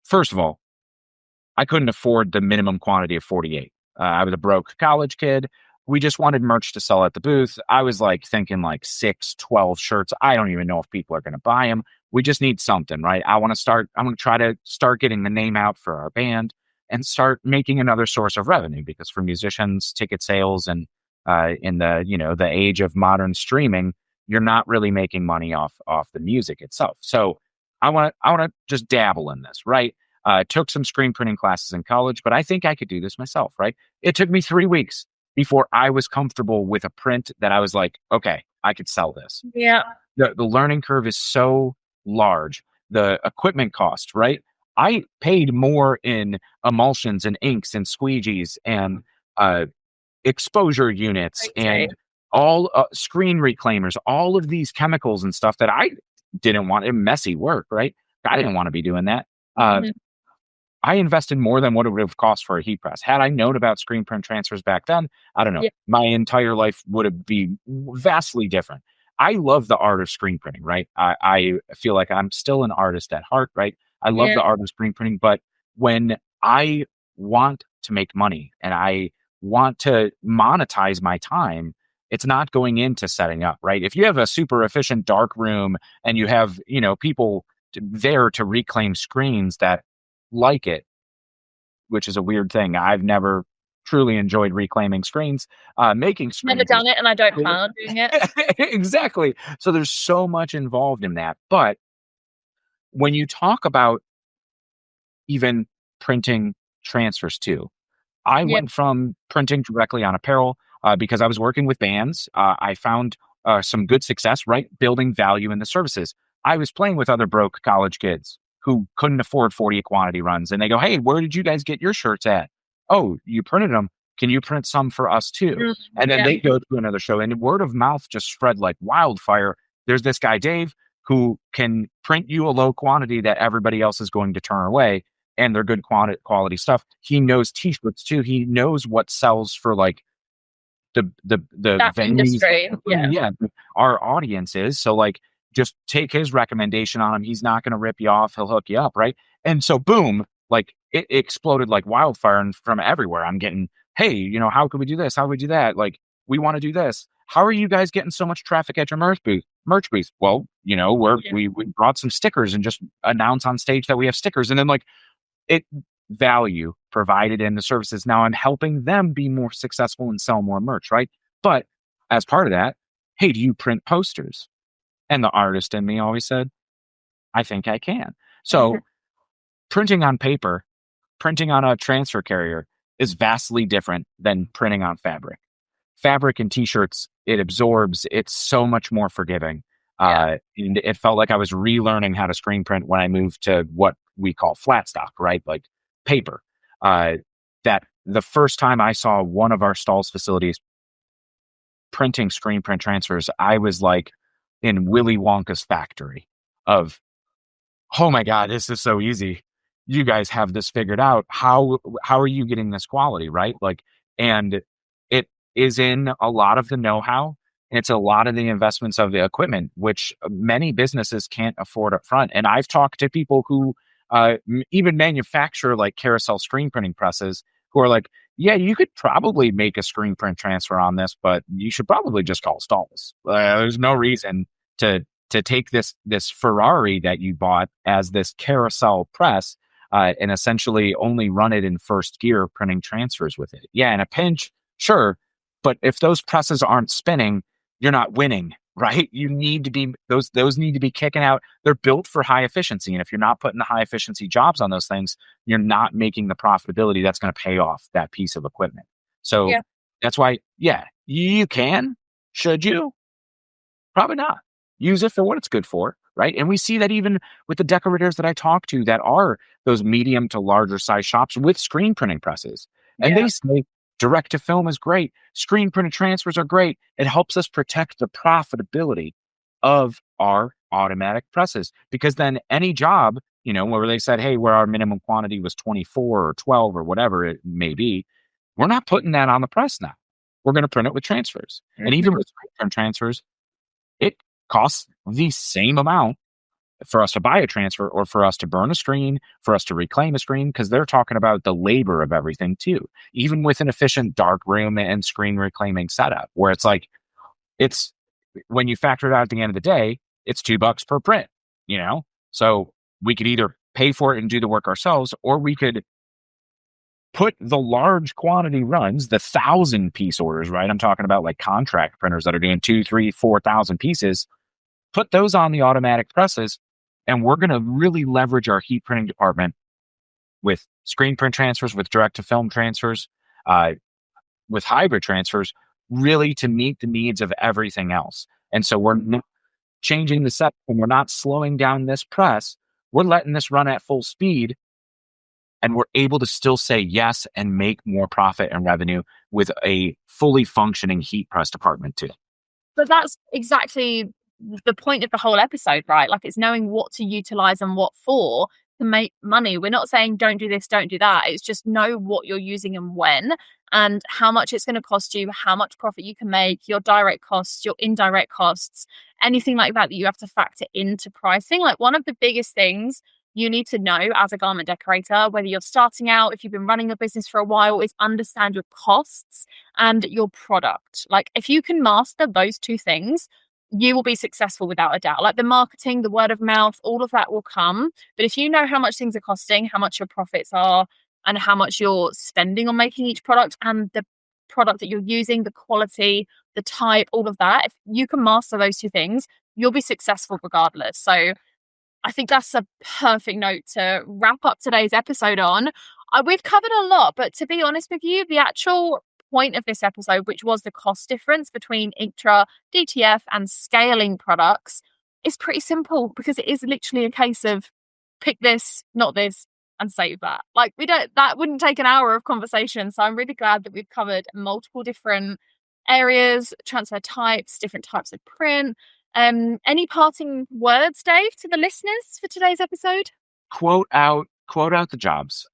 First of all, I couldn't afford the minimum quantity of 48. I was a broke college kid. We just wanted merch to sell at the booth. I was like thinking like 6, 12 shirts. I don't even know if people are going to buy them. We just need something, right? I'm going to try to start getting the name out for our band and start making another source of revenue, because for musicians, ticket sales and in the age of modern streaming, you're not really making money off the music itself. So I want to just dabble in this, right? Took some screen printing classes in college, but I think I could do this myself, right? It took me 3 weeks before I was comfortable with a print that I was like, okay, I could sell this. Yeah. The learning curve is so large. The equipment cost, right? I paid more in emulsions and inks and squeegees and exposure units and all screen reclaimers, all of these chemicals and stuff that I didn't want. Messy work, right? I didn't want to be doing that. I invested more than what it would have cost for a heat press. Had I known about screen print transfers back then, I don't know. Yeah. My entire life would have been vastly different. I love the art of screen printing, right? I feel like I'm still an artist at heart, right? I love the art of screen printing, but when I want to make money and I want to monetize my time, it's not going into setting up, right? If you have a super efficient dark room and you have, people there to reclaim screens that like it, which is a weird thing. I've never truly enjoyed reclaiming screens, making screens. Never done it, and I don't plan on doing it. Exactly. So there's so much involved in that. But when you talk about even printing transfers too, I went from printing directly on apparel because I was working with bands. I found some good success, right? Building value in the services. I was playing with other broke college kids who couldn't afford 48 quantity runs. And they go, hey, where did you guys get your shirts at? Oh, you printed them. Can you print some for us too? And then they go to another show, and word of mouth just spread like wildfire. There's this guy, Dave, who can print you a low quantity that everybody else is going to turn away. And they're good quality stuff. He knows t-shirts too. He knows what sells for like the that venues. Industry. Yeah, our audience is. So like, just take his recommendation on him. He's not going to rip you off. He'll hook you up, right? And so boom, like it exploded like wildfire, and from everywhere I'm getting, hey, how could we do this? How could we do that? Like, we want to do this. How are you guys getting so much traffic at your merch booth? Well, we brought some stickers and just announce on stage that we have stickers, and then like it value provided in the services. Now I'm helping them be more successful and sell more merch, right? But as part of that, hey, do you print posters? And the artist in me always said, I think I can. So printing on paper, printing on a transfer carrier is vastly different than printing on fabric. Fabric and t-shirts, it absorbs. It's so much more forgiving. And it felt like I was relearning how to screen print when I moved to what we call flat stock, right? Like paper. That the first time I saw one of our stalls facilities printing screen print transfers, I was like in Willy Wonka's factory of, oh my God, this is so easy. You guys have this figured out. How are you getting this quality, right? Like, and it is in a lot of the know-how. It's a lot of the investments of the equipment, which many businesses can't afford up front. And I've talked to people who even manufacture like carousel screen printing presses who are like, yeah, you could probably make a screen print transfer on this, but you should probably just call stalls. There's no reason to take this Ferrari that you bought as this carousel press and essentially only run it in first gear, printing transfers with it. Yeah, in a pinch, sure, but if those presses aren't spinning, you're not winning, right? You need to be those need to be kicking out. They're built for high efficiency, and if you're not putting the high efficiency jobs on those things, you're not making the profitability that's going to pay off that piece of equipment. So that's why, yeah, you can. Should you? Probably not. Use it for what it's good for, right? And we see that even with the decorators that I talk to that are those medium to larger size shops with screen printing presses. And they say direct to film is great. Screen printed transfers are great. It helps us protect the profitability of our automatic presses, because then any job, where they said, hey, where our minimum quantity was 24 or 12 or whatever it may be, we're not putting that on the press now. We're going to print it with transfers. Mm-hmm. And even with screen print transfers, it costs the same amount for us to buy a transfer or for us to burn a screen, for us to reclaim a screen, because they're talking about the labor of everything too. Even with an efficient dark room and screen reclaiming setup, where it's like, it's when you factor it out at the end of the day, it's $2 per print, So we could either pay for it and do the work ourselves, or we could put the large quantity runs, the 1,000-piece orders, right? I'm talking about like contract printers that are doing 2,000, 3,000, 4,000 pieces. Put those on the automatic presses, and we're going to really leverage our heat printing department with screen print transfers, with direct to film transfers, with hybrid transfers, really to meet the needs of everything else. And so we're not changing the setup, and we're not slowing down this press. We're letting this run at full speed. And we're able to still say yes and make more profit and revenue with a fully functioning heat press department too. But that's exactly the point of the whole episode, right? Like, it's knowing what to utilize and what for to make money. We're not saying don't do this, don't do that. It's just know what you're using and when, and how much it's going to cost you, how much profit you can make, your direct costs, your indirect costs, anything like that you have to factor into pricing. Like, one of the biggest things you need to know as a garment decorator, whether you're starting out, if you've been running a business for a while, is understand your costs and your product. Like, if you can master those two things, you will be successful without a doubt. Like, the marketing, the word of mouth, all of that will come. But if you know how much things are costing, how much your profits are, and how much you're spending on making each product, and the product that you're using, the quality, the type, all of that, if you can master those two things, you'll be successful regardless. So I think that's a perfect note to wrap up today's episode on. We've covered a lot, but to be honest with you, the actual point of this episode, which was the cost difference between Intra, DTF, and scaling products, is pretty simple, because it is literally a case of pick this, not this, and save that. Like, that wouldn't take an hour of conversation. So I'm really glad that we've covered multiple different areas, transfer types, different types of print. Any parting words, Dave, to the listeners for today's episode? Quote out the jobs.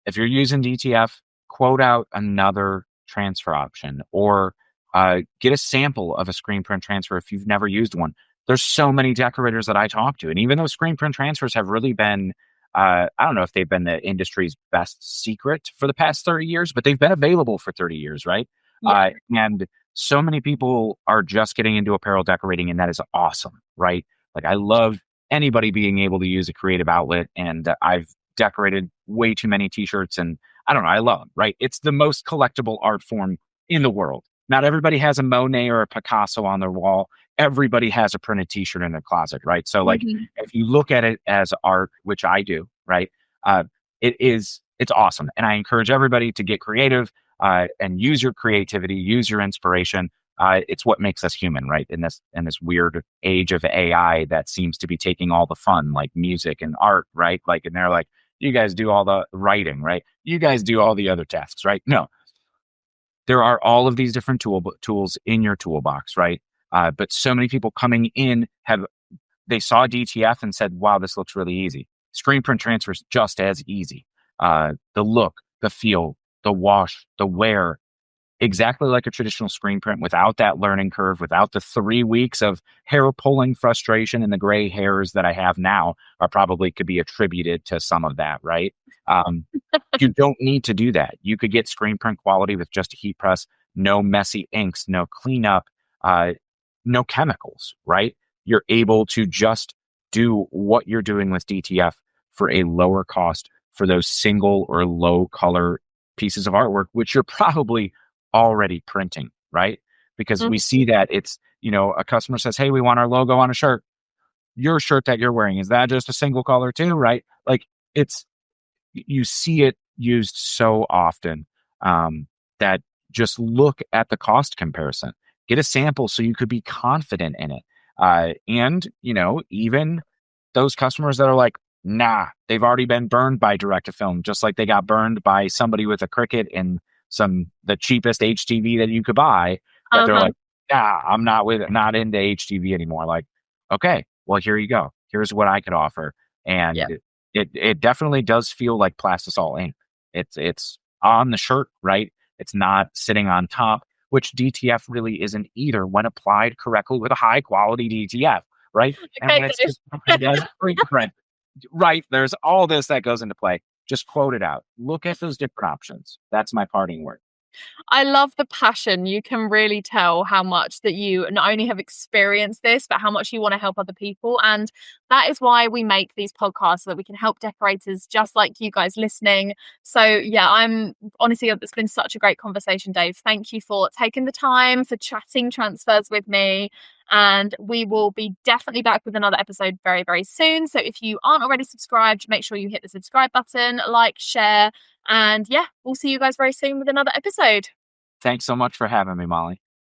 If you're using DTF, quote out another transfer option, or get a sample of a screen print transfer if you've never used one. There's so many decorators that I talk to, and even though screen print transfers have really been, I don't know if they've been the industry's best secret for the past 30 years, but they've been available for 30 years, right? Yeah. And so many people are just getting into apparel decorating, and that is awesome, right? Like, I love anybody being able to use a creative outlet, and I've decorated way too many t-shirts, and I don't know, I love them, right? It's the most collectible art form in the world. Not everybody has a Monet or a Picasso on their wall. Everybody has a printed t-shirt in their closet, right? So like, if you look at it as art, which I do, right? It's awesome. And I encourage everybody to get creative, and use your creativity, use your inspiration. It's what makes us human, right? In this weird age of AI that seems to be taking all the fun, like music and art, right? Like, and they're like, you guys do all the writing, right? You guys do all the other tasks, right? No, there are all of these different tools in your toolbox, right? But so many people coming in they saw DTF and said, wow, this looks really easy. Screen print transfer is just as easy. The look, the feel, the wash, the wear, exactly like a traditional screen print without that learning curve, without the 3 weeks of hair pulling frustration, and the gray hairs that I have now are probably could be attributed to some of that, right? You don't need to do that. You could get screen print quality with just a heat press, no messy inks, no cleanup, no chemicals, right? You're able to just do what you're doing with DTF for a lower cost for those single or low color pieces of artwork, which you're probably already printing, right? Because we see that it's, a customer says, hey, we want our logo on a shirt. Your shirt that you're wearing, is that just a single color too, right? Like you see it used so often that just look at the cost comparison. Get a sample so you could be confident in it. And, even those customers that are like, nah, they've already been burned by direct-to-film, just like they got burned by somebody with a Cricut and the cheapest HTV that you could buy, that they're like, nah, I'm not into HTV anymore. Like, okay, well, here you go. Here's what I could offer. And it definitely does feel like plastisol ink. It's on the shirt, right? It's not sitting on top, which DTF really isn't either when applied correctly with a high quality DTF, right? And when it's just as screen print, right? There's all this that goes into play. Just quote it out. Look at those different options. That's my parting word. I love the passion. You can really tell how much that you not only have experienced this, but how much you want to help other people. And that is why we make these podcasts, so that we can help decorators just like you guys listening. So yeah, I'm honestly, it's been such a great conversation, Dave. Thank you for taking the time for chatting transfers with me. And we will be definitely back with another episode very, very soon. So if you aren't already subscribed, make sure you hit the subscribe button, like, share. And yeah, we'll see you guys very soon with another episode. Thanks so much for having me, Molly.